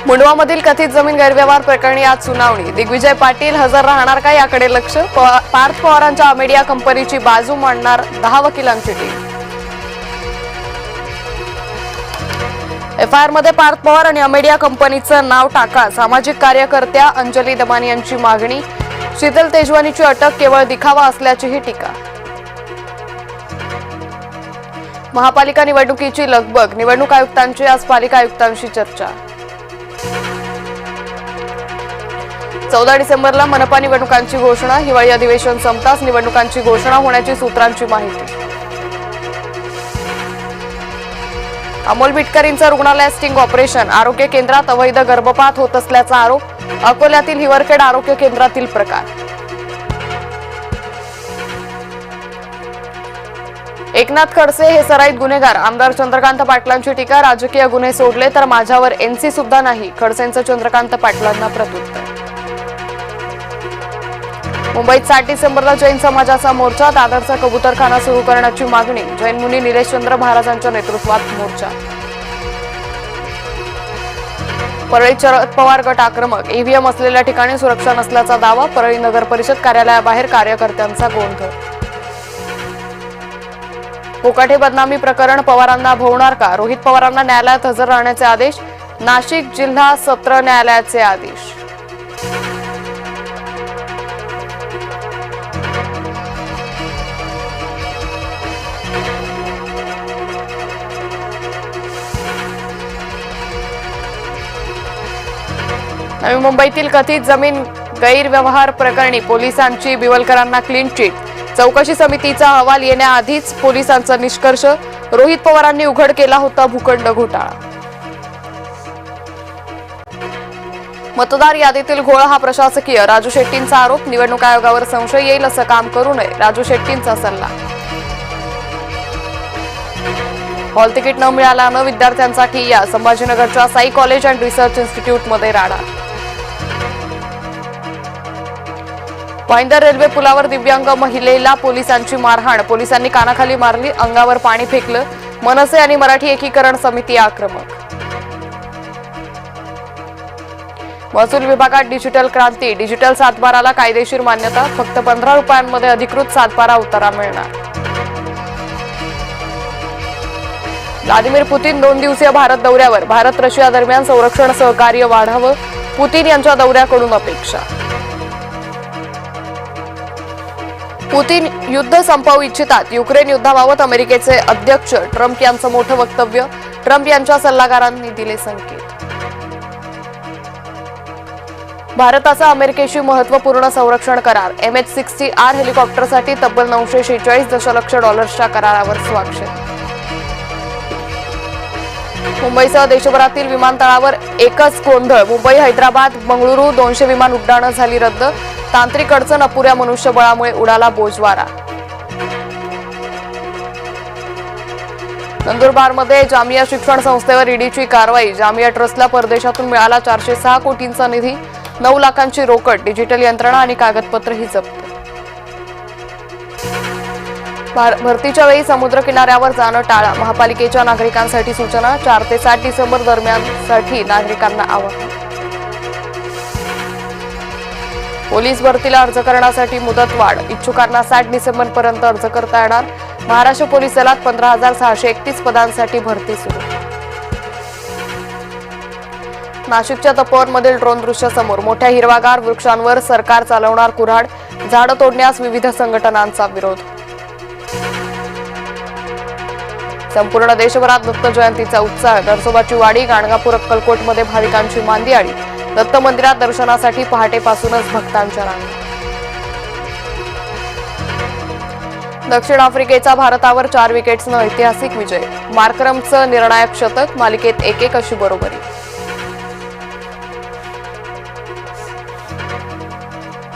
मुंडवामधील कथित जमीन गैरव्यवहार प्रकरणी आज सुनावणी। दिग्विजय पाटील हजर राहणार का याकडे लक्ष। पार्थ पवारांच्या अमेडिया कंपनीची बाजू मांडणार 10 वकिलांची टीम। एफआयआर मध्ये पार्थ पवार आणि अमेडिया कंपनीचं नाव टाका। सामाजिक कार्यकर्त्या अंजली दमानी यांची मागणी। शीतल तेजवानीची अटक केवळ दिखावा असल्याचीही टीका। महापालिका निवडणुकीची लगबग। निवडणूक आयुक्तांची आज पालिका आयुक्तांशी चर्चा। 14 डिसेंबरला मनपा निवडणुकांची घोषणा। हिवाळी अधिवेशन संपताच निवडणुकांची घोषणा होण्याची सूत्रांची माहिती। अमोल बिटकरींचं रुग्णालयात स्टिंग ऑपरेशन। आरोग्य केंद्रात अवैध गर्भपात होत असल्याचा आरोप। अकोल्यातील हिवरखेड आरोग्य केंद्रातील प्रकार। एकनाथ खडसे हे सराईत गुन्हेगार। आमदार चंद्रकांत पाटलांची टीका। राजकीय गुन्हे सोडले तर माझ्यावर एनसी सुद्धा नाही। खडसेंचं चंद्रकांत पाटलांना प्रत्युत्तर। मुंबईत 7 डिसेंबरला जैन समाजाचा मोर्चा। दादरचा कबूतरखाना सुरू करण्याची मागणी। जैन मुनी निलेशचंद्र महाराजांच्या नेतृत्वात मोर्चा। परळीत शरद पवार गट आक्रमक। ईव्हीएम असलेल्या ठिकाणी सुरक्षा नसल्याचा दावा। परळी नगर परिषद कार्यालयाबाहेर कार्यकर्त्यांचा गोंधळ। कोकाटे बदनामी प्रकरण पवारांना भोवणार का। रोहित पवारांना न्यायालयात हजर राहण्याचे आदेश। नाशिक जिल्हा सत्र न्यायालयाचे आदेश। नवी मुंबईतील कथित जमीन गैरव्यवहार प्रकरणी पोलिसांची बिवलकरांना क्लीन चिट। चौकशी समितीचा अहवाल येण्याआधीच पोलिसांचा निष्कर्ष। रोहित पवारांनी उघड केला होता भूखंड घोटाळा। मतदार यादीतील घोळ हा प्रशासकीय। राजू शेट्टींचा आरोप। निवडणूक आयोगावर संशय येईल असं काम करू नये। राजू शेट्टींचा सल्ला। हॉल तिकीट न मिळाल्यानं विद्यार्थ्यांचा ठिय्या। संभाजीनगरच्या साई कॉलेज अँड रिसर्च इन्स्टिट्यूटमध्ये राडा। भाईंदर रेल्वे पुलावर दिव्यांग महिलेला पोलिसांची मारहाण। पोलिसांनी कानाखाली मारली। अंगावर पाणी फेकलं। मनसे आणि मराठी एकीकरण समिती आक्रमक। महसूल विभागात डिजिटल क्रांती। डिजिटल सातबाराला कायदेशीर मान्यता। फक्त 15 रुपयांमध्ये अधिकृत सातबारा उतारा मिळणार। व्लादिमीर पुतीन 2 दिवसीय भारत दौऱ्यावर। भारत रशिया दरम्यान संरक्षण सहकार्य वाढावं। पुतीन यांच्या दौऱ्याकडून अपेक्षा। पुतीन युद्ध संपवू इच्छितात। युक्रेन युद्धाबाबत अमेरिकेचे अध्यक्ष ट्रम्प यांचं मोठं वक्तव्य। ट्रम्प यांच्या सल्लागारांनी दिले संकेत। भारताचा अमेरिकेशी महत्त्वपूर्ण संरक्षण करार। MH-60R हेलिकॉप्टरसाठी तब्बल $946 दशलक्ष करारावर स्वाक्षरी। मुंबईसह देशभरातील विमानतळावर एकच गोंधळ। मुंबई हैदराबाद बंगळुरू 200 विमान उड्डाणं झाली रद्द। तांत्रिक अडचण। अपुऱ्या मनुष्यबळामुळे उडाला बोजवारा। नंदुरबारमध्ये जामिया शिक्षण संस्थेवर ईडीची कारवाई। जामिया ट्रस्टला परदेशातून मिळाला 406 कोटींचा निधी। 9 लाखांची रोकड। डिजिटल यंत्रणा आणि कागदपत्रही जप्त। भरतीच्या वेळी समुद्र किनाऱ्यावर जाणं टाळा। महापालिकेच्या नागरिकांसाठी सूचना। 4 ते 7 डिसेंबर दरम्यानसाठी नागरिकांना आवाहन। पोलीस भरतीला अर्ज करण्यासाठी मुदतवाढ। इच्छुकांना 7 डिसेंबरपर्यंत अर्ज करता येणार। महाराष्ट्र पोलीस दलात 15,631 पदांसाठी भरती सुरू। नाशिकच्या तपोवनमधील ड्रोन दृश्य समोर। मोठ्या हिरवागार वृक्षांवर सरकार चालवणार कुऱ्हाड। झाडं तोडण्यास विविध संघटनांचा विरोध। संपूर्ण देशभरात दत्त जयंतीचा उत्साह। नरसोबाची वाडी गाणगापूर अक्कलकोटमध्ये भाविकांची मांदियाळी। दत्त मंदिरात दर्शनासाठी पहाटेपासूनच भक्तांच्या रांगा। दक्षिण आफ्रिकेचा भारतावर 4 विकेट्सनं ऐतिहासिक विजय। मार्करमचं निर्णायक शतक। मालिकेत 1-1 अशी बरोबरी।